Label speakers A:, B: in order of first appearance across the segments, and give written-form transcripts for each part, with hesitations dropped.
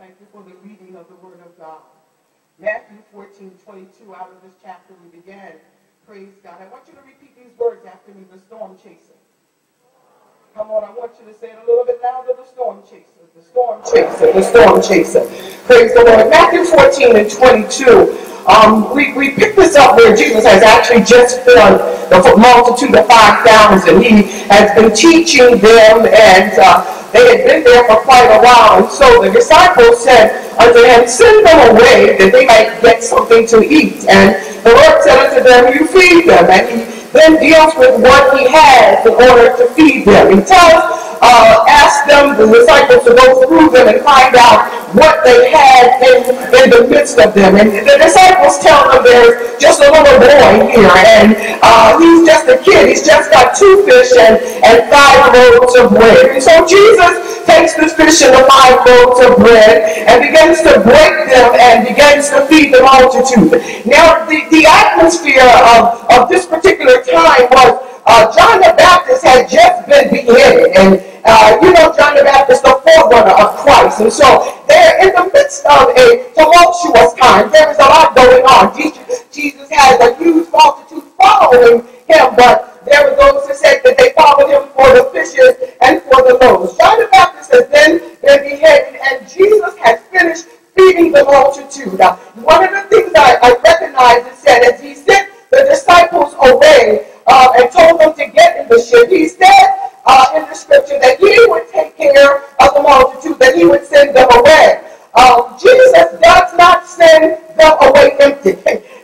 A: thank you for the reading of the Word of God. Matthew 14:22, out of this chapter we began. Praise God. I want you to repeat these words after me, the storm chaser. Come on, I want you to say it a little bit louder, the storm chaser, the storm chaser, the storm chaser. Praise the Lord. Matthew 14:22. We picked this up where Jesus has actually just fed the multitude of 5,000. He has been teaching them, and they had been there for quite a while. And so the disciples said unto him, send them away that they might get something to eat. And the Lord said unto them, you feed them. And he then deals with what he has in order to feed them. He asked them, the disciples, to go through them and find out what they had in the midst of them. And the disciples tell them there's just a little boy here, and he's just a kid. He's just got 2 fish and 5 loaves of bread. And so Jesus takes the fish and the 5 loaves of bread and begins to break them and begins to feed the multitude. Now, the atmosphere of this particular time was John the Baptist had just been beheaded, and John the Baptist, the forerunner of Christ. And so they're in the midst of a tumultuous time. There is a lot going on. Jesus has a huge multitude following him, but there were those who said that they followed him for the fishes and for the loaves. John the Baptist has then been beheaded, and Jesus has finished feeding the multitude. One of the things I recognize is that as he sent the disciples away and told them to get in the ship, he said in the scripture that he would take care of the multitude, that he would send them away. Jesus does not send them away empty.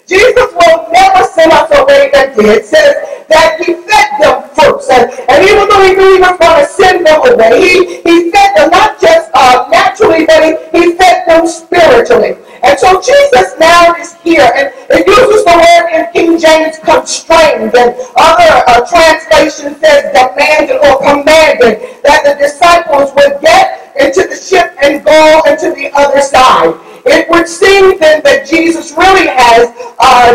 A: Jesus will never send us away empty. It says that he fed them first. And even though he knew he was going to send them away, he fed them not just naturally, but he fed them spiritually. And so Jesus now is here, and it uses the word in King James, constrained, and other translation says demanded or commanded that the disciples would get into the ship and go into the other side. It would seem then that Jesus really has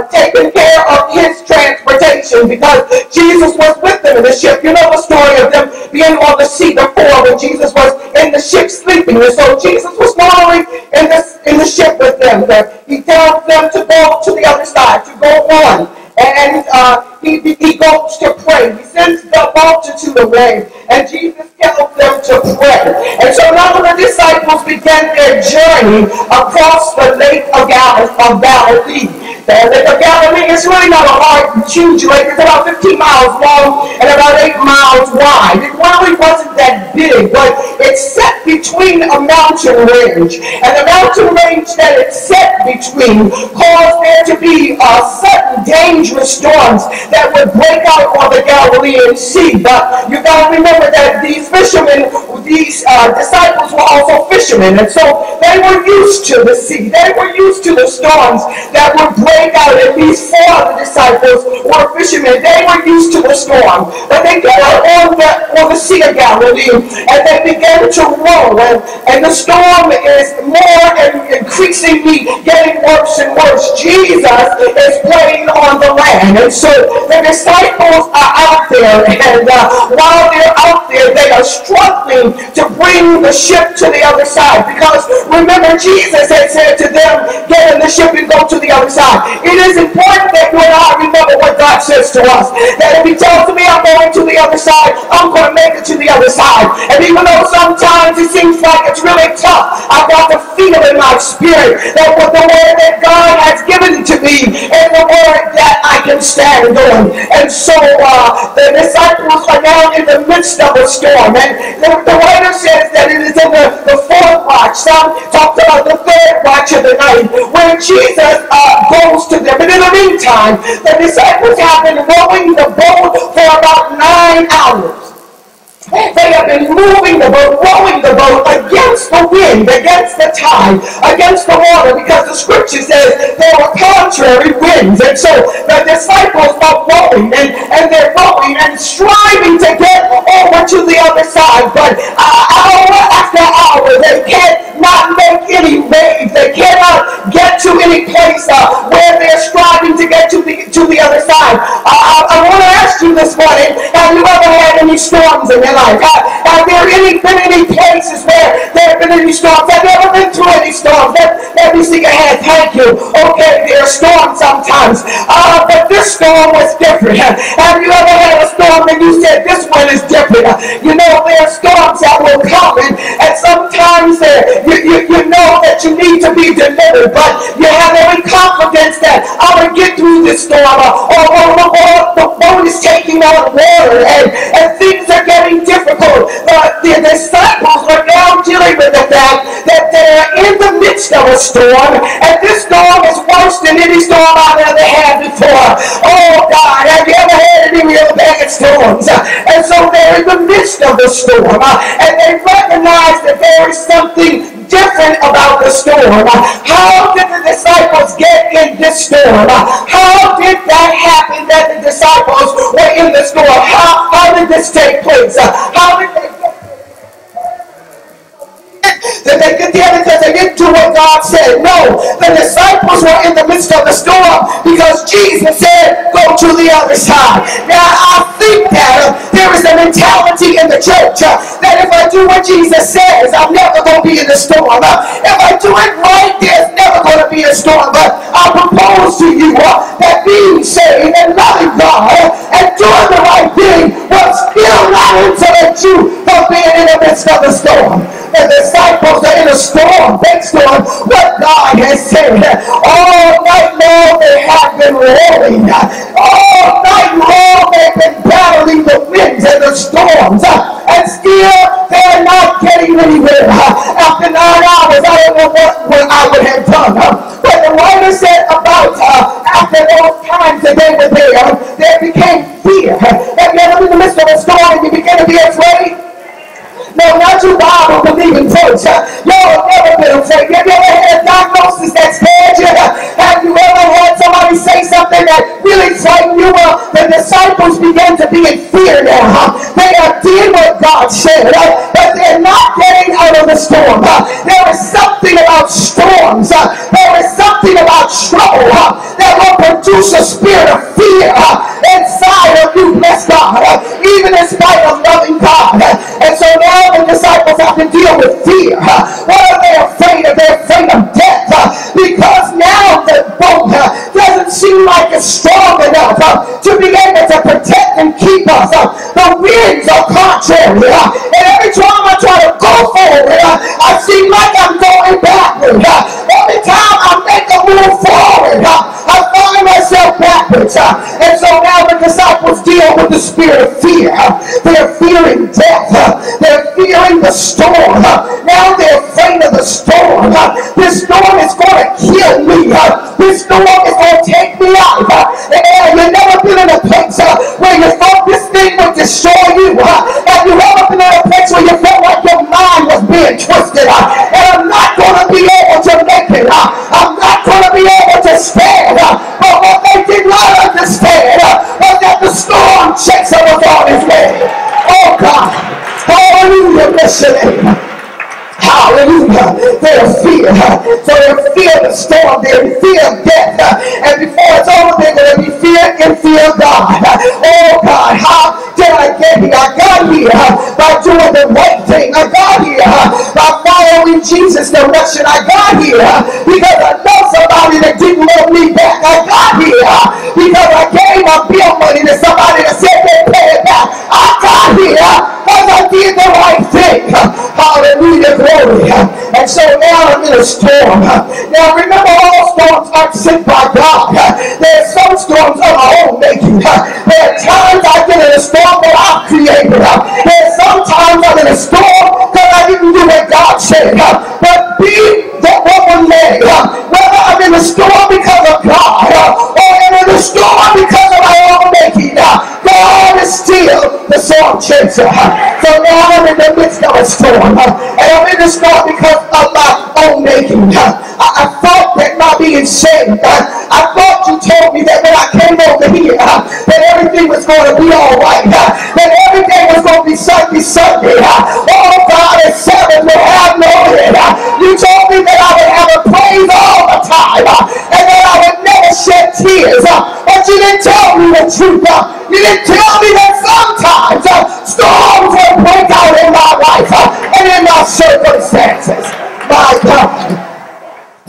A: taken care of his transportation, because Jesus was with them in the ship. You know the story of them being on the sea before, when Jesus was in the ship sleeping. And so Jesus was not only in the ship with them, but he tells them to go to the other side, to go on. And he goes to pray. He sends the multitude away, and Jesus tells them to pray. And so now the disciples began their journey across the lake of Galilee. The lake of Galilee is really not a large, huge lake. It's about 15 miles long and about 8 miles wide. It really wasn't that big, but it's set between a mountain range. And the mountain range that it's set between caused there to be sudden dangerous storms that would break out on the Galilean Sea. But you got to remember that these fishermen, these disciples were also fishermen, and so they were used to the sea. They were used to the storms that would break out. At least 4 of the disciples were fishermen. They were used to the storm. But they got out on the Sea of Galilee, and they began to row, and the storm is more and increasingly getting worse and worse. Jesus is playing on the land, and so the disciples are out there, and while they're out there, they are struggling to bring the ship to the other side, because remember, Jesus had said to them, get in the ship and go to the other side. It is important that you and I remember what God says to us, that if he tells me I'm going to the other side, I'm going to make it to the other side. And even though sometimes it seems like it's really tough, I've got to feel in my spirit that with the word that God has given to me and the word that I can stand on. And so the disciples are now in the midst of a storm, and the writer says that it is in the 4th watch. Some talked about the 3rd watch of the night, when Jesus goes to them. And in the meantime, the disciples have been rowing the boat for about 9 hours. They have been moving the boat, rowing the boat against the wind, against the tide, against the water, because the scripture says there were contrary winds. And so the disciples are rowing, and they're rowing and striving to get over to the other side. But hour after hour, they cannot make any waves. They cannot get to any place where they're striving to get to the other side. I want to ask you this morning, have you ever had any storms in your life? Have there been any places where there have been any storms? Have you ever been through a thank you. Okay, there are storms sometimes, but this storm was different. Have you ever had a storm and you said, this one is different? You know, there are storms that will come, and sometimes you know that you need to be delivered, but you have every confidence that I'm going to get through this storm, or the boat is taking on water, and things are getting difficult. The disciples are now dealing with the fact that they're in the midst of a storm, and this storm is worse than any storm I've ever had before. Oh God, have you ever had any real bad storms? And so they're in the midst of the storm, and they recognize that there is something different about the storm. How did the disciples get in this storm? How did that happen that the disciples were in the storm? How did this take place? How did they that they could get it because they didn't do what God said? No, the disciples were in the midst of the storm because Jesus said, go to the other side. Now, I think that there is a mentality in the church that if I do what Jesus says, I'm never going to be in the storm. If I do it right, there's never going to be a storm. But I propose to you that being saved and loving God and doing the right thing will still not insulate you from being in the midst of the storm. The disciples are in a storm based on what God has said. All night long they have been rolling. All night long they've been battling the winds and the storms. And still they're not getting anywhere. After 9 hours, I don't know what I would have done. But the writer said about after those times that they were there became fear. Have you ever been in the midst of a storm and you begin to be afraid? No, not you Bible believing folks. Y'all have never been afraid. Have you ever had a diagnosis that scared you? Have you ever had somebody say something that really frightened you? The disciples began to be in fear now. They did what God said, but they're not getting out of the storm. There is something about storms. There is something about trouble that will produce a spirit of fear inside of you, bless God, even in spite of loving God. And so now the disciples have to deal with fear. What are they afraid of? They're afraid of death because now the boat doesn't seem like it's strong enough to be able to protect and keep us. The winds are contrary, and every time I try to go forward, I seem like I'm going backward. Every time I make a move forward, I find myself backwards. And so now the disciples deal with the spirit of fear. They're fearing death. They're fearing the storm. Now they're afraid of the storm. This storm is going to kill me. This storm is going to take me out. And you've never been in a place where you thought this thing would destroy you. Have you ever been in a place where you felt like your mind was being twisted? And I'm not going to be able to make it. I'm not going to be able to stand. But what they did not understand was that the storm chaser was on his way. Oh God. Hallelujah. Bless your name. Hallelujah. They're fear. So they fear the storm. They're fear of death. And before it's over, they're going to be fear and fear of God. Oh God, how did I get here? I got here by doing the right thing. I got here by following Jesus' direction. I got here because I know somebody that didn't love me back. I got here because I gave my bill money to somebody that said they'd pay it back. I got here because I did the right thing. Hallelujah, glory. And so now I'm in a storm. Now remember, all storms aren't sent by God. There are some storms of my own making. There are times I get in a storm that I've created. There are sometimes I'm in a storm that I didn't do what God said. But be that what one may, whether I'm in a storm because of God or in a storm because of my own making, God is still the storm chaser. So now I'm in the midst of a storm. And I'm in the storm because of my own making. I thought that my being saved, I thought you told me that when I came over here, that everything was going to be all right. That everything was going to be Sunday. Oh God, it's Sabbath will have no end. You told me that I would have a praise all the time. And that I would never shed tears. But you didn't tell me the truth. You didn't tell me that sometimes storms will break out in my life and in my circumstances. My God.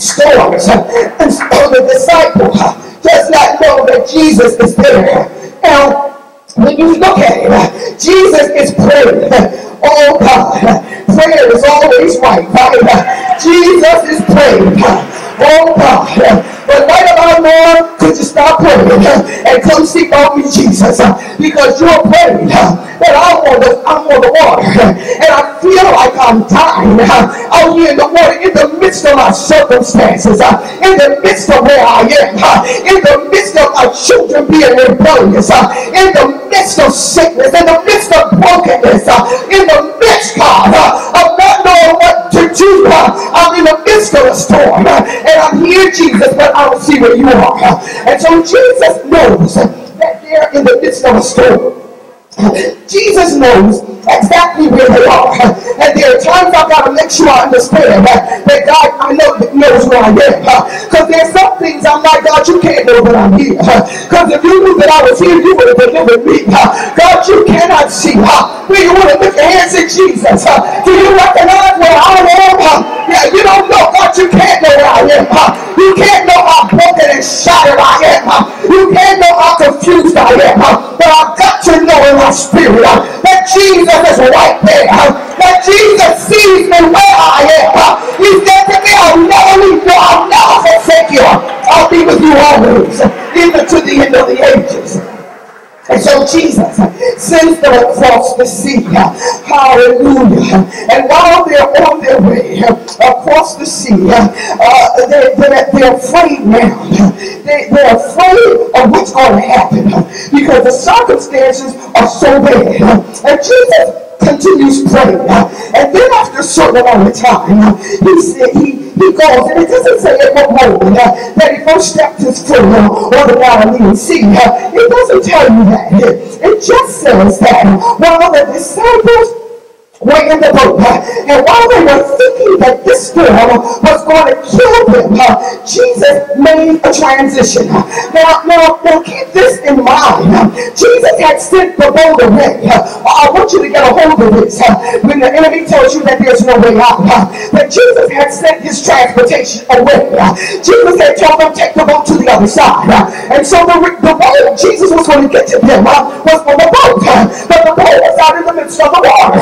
B: storms. And so the disciple does not know that Jesus is there. Now, when you look at it, Jesus is praying. Oh God, prayer is always right? Jesus is praying. Oh God, but right about now, could you stop praying and come seek on me, Jesus? Because you're praying that I'm on the water, and I feel like I'm dying out here in the water, in the midst of my circumstances, in the midst of where I am, in the midst of my children being rebellious, in the midst of sickness, in the midst of brokenness, in the midst, God, of not knowing what to do. I'm in the midst of a storm, and I'm here, Jesus, but I don't see where you are. And so Jesus knows that they're in the midst of a storm. Jesus knows exactly where they are. And there are times I've got to make sure I understand that God, I know, knows where I am. Because there's some things I'm like, God, you can't know that I'm here. Because if you knew that I was here, you would have delivered me. God, you cannot see. Where you want to lift your hands in Jesus. Do you recognize where I am? Yeah, you don't know. God, you can't know where I am. You can't know how broken and shattered I am. You can't know how confused I am. But I've got to know in my spirit that Jesus is right there. That Jesus sees me where I am. He said to me, I'll never leave you. I'll never forsake you. I'll be with you always, even to the end of the ages. And so Jesus sends them across the sea. Hallelujah. And while they're on their way across the sea, they're afraid now. They're afraid of what's going to happen because the circumstances are so bad. And Jesus continues praying. And then after a certain amount of time, he goes, and it doesn't say at what moment that he first stepped his foot on the Galilean Sea. It doesn't tell you that. It just says that while the disciples were in the boat, and while they were thinking that this storm was going to kill them, Jesus made a transition. Now keep this in mind. Jesus had sent the boat away. I want you to get a hold of this. When the enemy tells you that there's no way out, that Jesus had sent his transportation away. Jesus had told them, take the boat to the other side. And so the way Jesus was going to get to them was on the boat. But the boat was out in the midst of the water.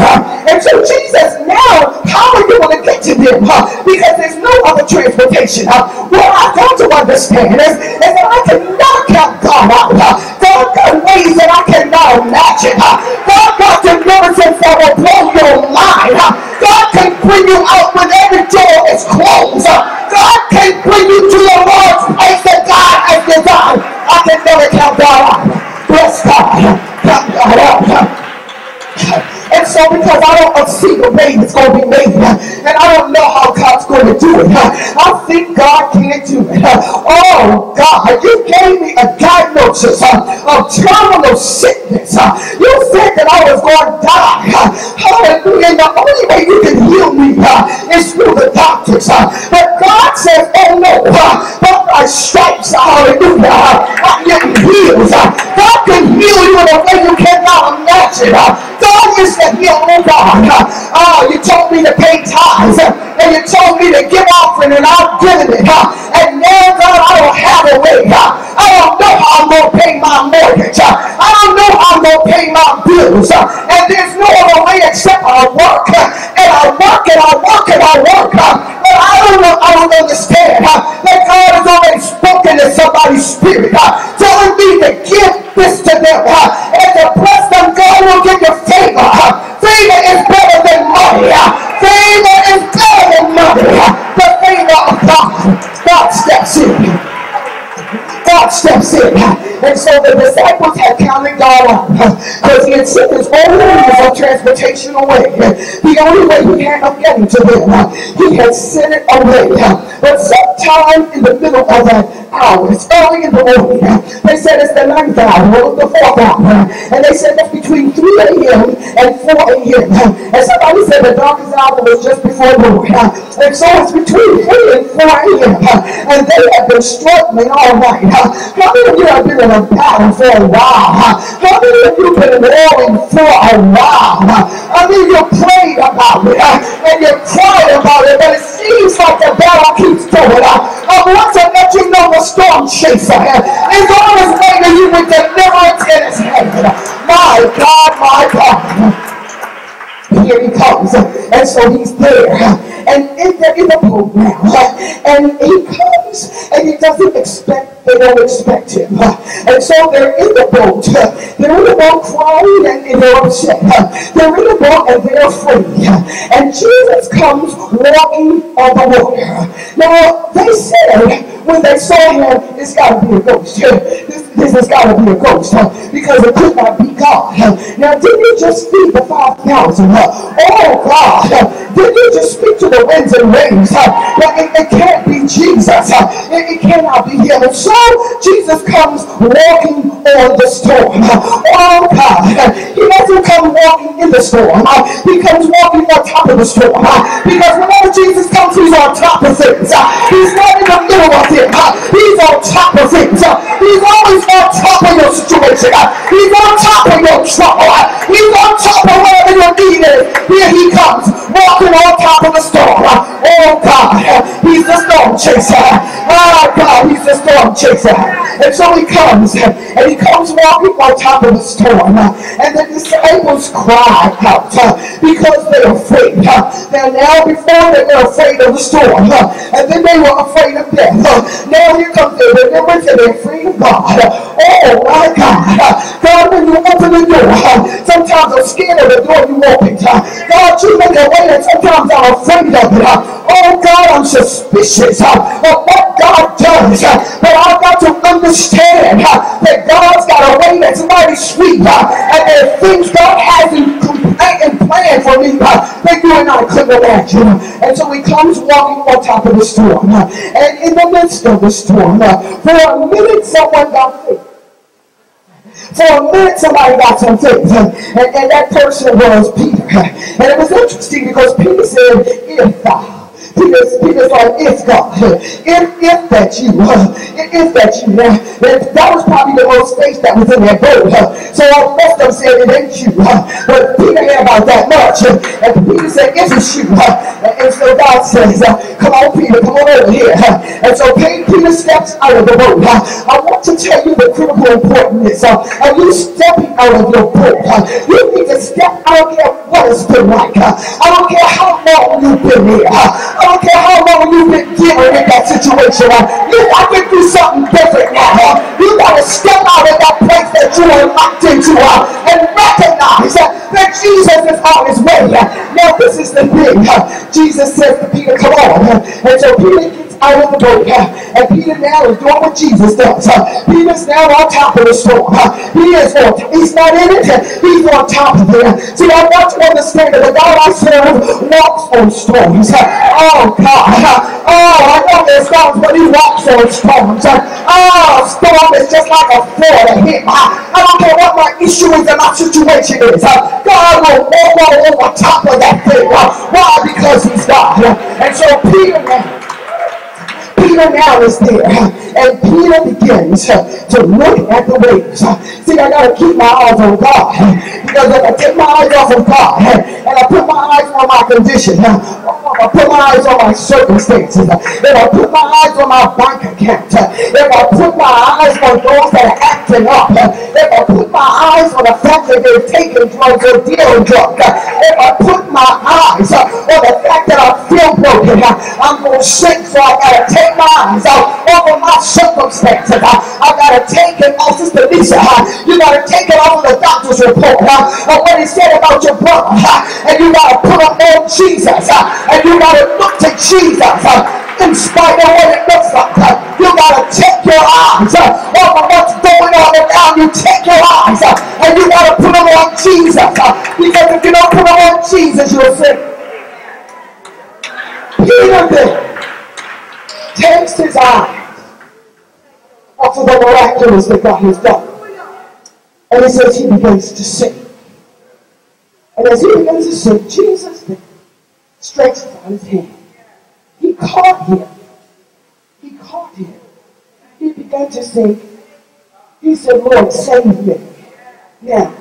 B: And so Jesus, now, how are you going to get to them? Because there's no other transportation. What I've got to understand is that I cannot count God out. God got ways that I cannot imagine. God got deliverance that will blow your mind. God can bring you out when every door is closed. God can bring you to a large place that God has designed. I can never count God out. Bless God. Count God out. And so because I don't see the way it's going to be made, and I don't know how God's going to do it, I think God can't do it. Oh God, you gave me a diagnosis of terminal sickness. You said that I was going to die. Hallelujah. And the only way you can heal me is through the doctors. But God says, oh no, but by stripes, hallelujah, I'm getting healed. God can heal you in a way you cannot imagine. God is the healing God. You told me to pay tithes, and you told me to give offering, and I've given it. And now, God, I don't have a way. I don't know how I'm going to pay my mortgage. I don't know how I'm going to pay my bills. And there's no other way except I work. And I work, and I work, and I work. But I don't understand that God has already spoken to somebody's spirit, telling me to give this to them. And to bless them, God will give you favor. Favor is better than money. Favor is better than money. The favor of God. God steps in. God steps in. And so the disciples had counted God out because he had sent his only means of transportation away. The only way he had of getting to them, he had sent it away. But sometime in the middle of that hour, it's early in the morning, they said it's the 9th hour or the 4th hour. And they said that's between 3 a.m. and 4 a.m. And somebody said the darkest hour was just before noon. And so it's between 3 and 4 a.m. And they have been struggling all night. How many of you have been in a battle for a while? How many of you have been warring for a while? I mean, you prayed about it and you cried about it, but it seems like the battle storm keeps going. I want to let you know the storm chaser is on his way to you with deliverance in his hand. My God, my God. Here he comes, and so he's there, and in the boat now, and he comes, and he doesn't expect, they don't expect him, and so they're in the boat, crying, and they're upset, they're in the boat, and they're afraid, and Jesus comes walking on the water. Now, they said, when they saw him, it's got to be a ghost. This has got to be a ghost, because it could not be God. Now, didn't you just feed the 5,000? Oh, God. Didn't you just speak to the winds and waves? It can't be Jesus. It cannot be him. And so, Jesus comes walking on the storm. Oh, God. He doesn't come walking in the storm. He comes walking on top of the storm. Because whenever Jesus comes, he's on top of things. He's not in the middle of it. He's on top of things. He's always on top of your situation. He's on top of your trouble. He's on top of whatever your need is. Here he comes, walking on top of the storm. Oh God, he's the storm chaser. Oh God, he's the storm chaser. And so he comes, and he comes walking on top of the storm. And the disciples cry out because they're afraid. Now before they were afraid of the storm, and then they were afraid of death. Now here comes the deliverance, and they're afraid of God. Oh my God. God, when you open the door, sometimes I'm scared of the door you open. God, you make a way, and sometimes I'm afraid of it. Oh God, I'm suspicious of what God does. But I've got to understand that God's got a way that's mighty sweet. And there are things God has in plan for me that you and I couldn't imagine. And so he comes walking on top of the storm. And in the midst of the storm, for a minute someone got faith. For a minute, somebody got some faith, and that person was Peter. And it was interesting because Peter said, if thou. Peter's like, if God, if that you, that was probably the most faith that was in that boat. So most of them said it ain't you, but Peter had about that much, and Peter said, if it's you, and so God says, come on Peter, come on over here, and so Peter steps out of the boat. I want to tell you the critical importance of you stepping out of your boat. You need to step out. I don't care what it's been like. I don't care how long you've been here. I don't care how long you've been dealing in that situation. You got to do something different now. You got to step out of that place that you are locked into and recognize that Jesus is on his way. Now this is the thing. Jesus says to Peter, come on. And so Peter gets out of the boat. And Peter now is doing what Jesus does. Peter's now on top of the storm. He's not in it. He's on top of it. See, I want to understand that the God I serve walks on storms. Oh, God. Oh, I know there's storms, but he walks on storms. Oh, storm is just like a Florida hit. I don't care what my issue is and my situation is. God will walk all over top of that thing. Why? Because he's God. And so Peter now is there, and Peter begins to look at the waves. See, I got to keep my eyes on God, because if I take my eyes off of God, and I put my eyes on my condition, I put my eyes on my circumstances, if I put my eyes on my bank account, if I put my eyes on those that are acting up, if I put my eyes on the fact that they're taking drugs or dealing drugs, if I put my eyes on the fact that I feel broken, I'm going to sink, so I got to take my eyes over my circumstances. I got to take it off, Sister Lisa. You got to take it off of the doctor's report of what he said about your brother, and you got to put up on Jesus, and you got to look to Jesus in spite of what it looks like. You got to take your eyes off of what's going on around you. Take your eyes and you got to put them on Jesus, because if you don't put them on Jesus, you'll sink. Peter then takes his eyes off of the miraculous that God has done. And it says he begins to sing. And as he begins to sing, Jesus then stretches out his hand. He caught him. He caught him. He began to sing. He said, Lord, save me. Now,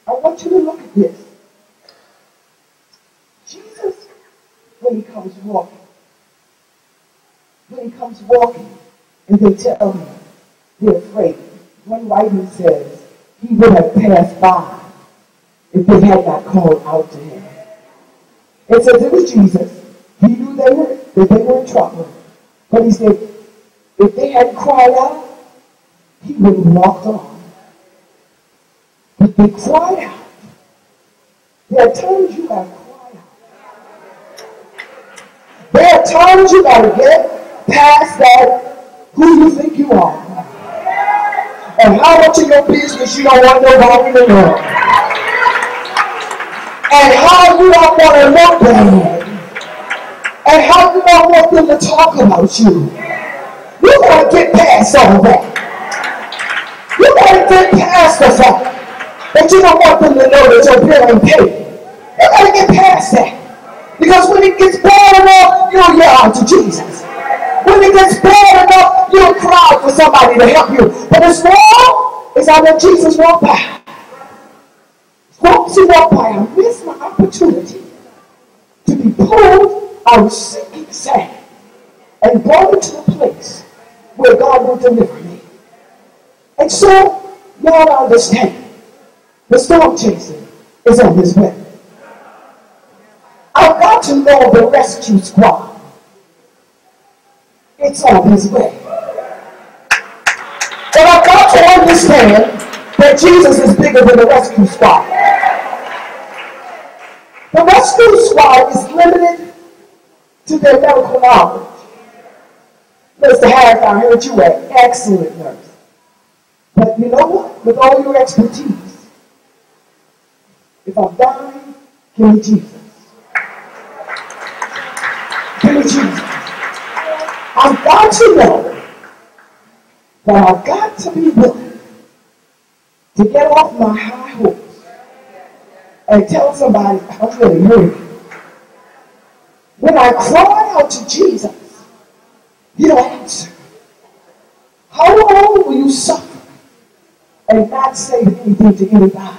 B: I want you to look at this. Jesus, when he comes walking, when he comes walking and they tell him they're afraid. One writing says he would have passed by if they had not called out to him. It says it was Jesus. He knew that they were in trouble. But he said, if they hadn't cried out, he would have walked on. But they cried out. There are times you got to cry out. There are times you got to get past that, who you think you are. And how much of your business you don't want nobody to know. And how you don't want to look bad. And how you don't want them to talk about you. You got to get past all that. You got to get past the fact that you don't want them to know that your bill ain't paid. You got to get past that. Because when it gets bad enough, you'll yell out to Jesus. When it gets bad enough, you'll cry for somebody to help you. But as long as I let Jesus walk by, as long as he walked by, I miss my opportunity to be pulled out of sinking sand and brought into the place where God will deliver me. And so, y'all understand, the storm chaser is on his way. I've got to know the rescue squad. It's on his way. But I've got to understand that Jesus is bigger than the rescue squad. The rescue squad is limited to their medical knowledge. Mr. Harris, I heard you were an excellent nurse. But you know what? With all your expertise, if I'm dying, give me Jesus. Give me Jesus. I've got to know that I've got to be willing to get off my high horse and tell somebody I'm really hurting. When I cry out to Jesus, he'll answer. How long will you suffer and not say anything to anybody?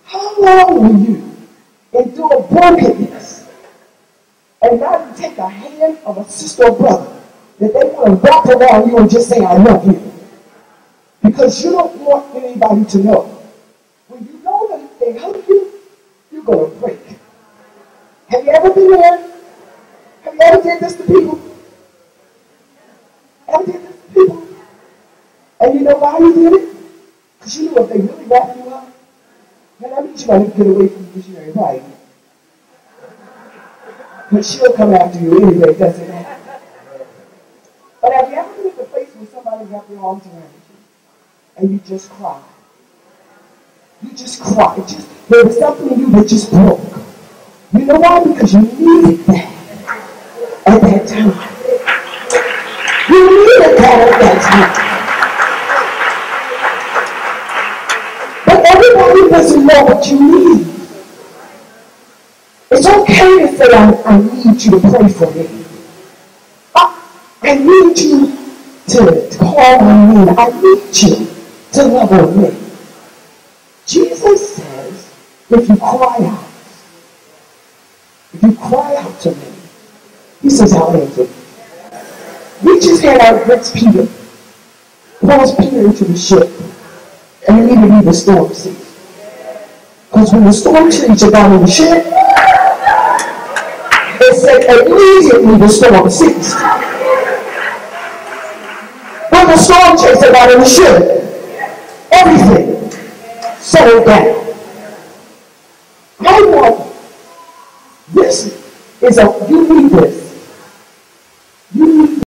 B: How long will you endure brokenness and not take a hand of a sister or brother that they want to wrap around you and just say, I love you? Because you don't want anybody to know. When you know that if they hug you, you're going to break. Have you ever been there? Have you ever did this to people? Ever did this to people? And you know why you did it? Because you knew if they really wrap you up, then that means you want to get away from you because you ain't right. But she'll come after you anyway, doesn't it? But have you ever been at the place where somebody wrapped their arms around you and you just cried? You just cried. There was something in you that just broke. You know why? Because you needed that at that time. You needed that at that time. But everybody doesn't know what you need. It's okay to say, I need you to pray for me. I need you to call on me. I need you to love on me. Jesus says, if you cry out to me, he says, I'll answer. We just had our next Peter. Calls Peter into the ship. And immediately the storm ceased. Because when the storm chaser got in the ship, it said immediately the storm ceased. When the storm chaser got in the ship, everything settled down. I want, this is you need this.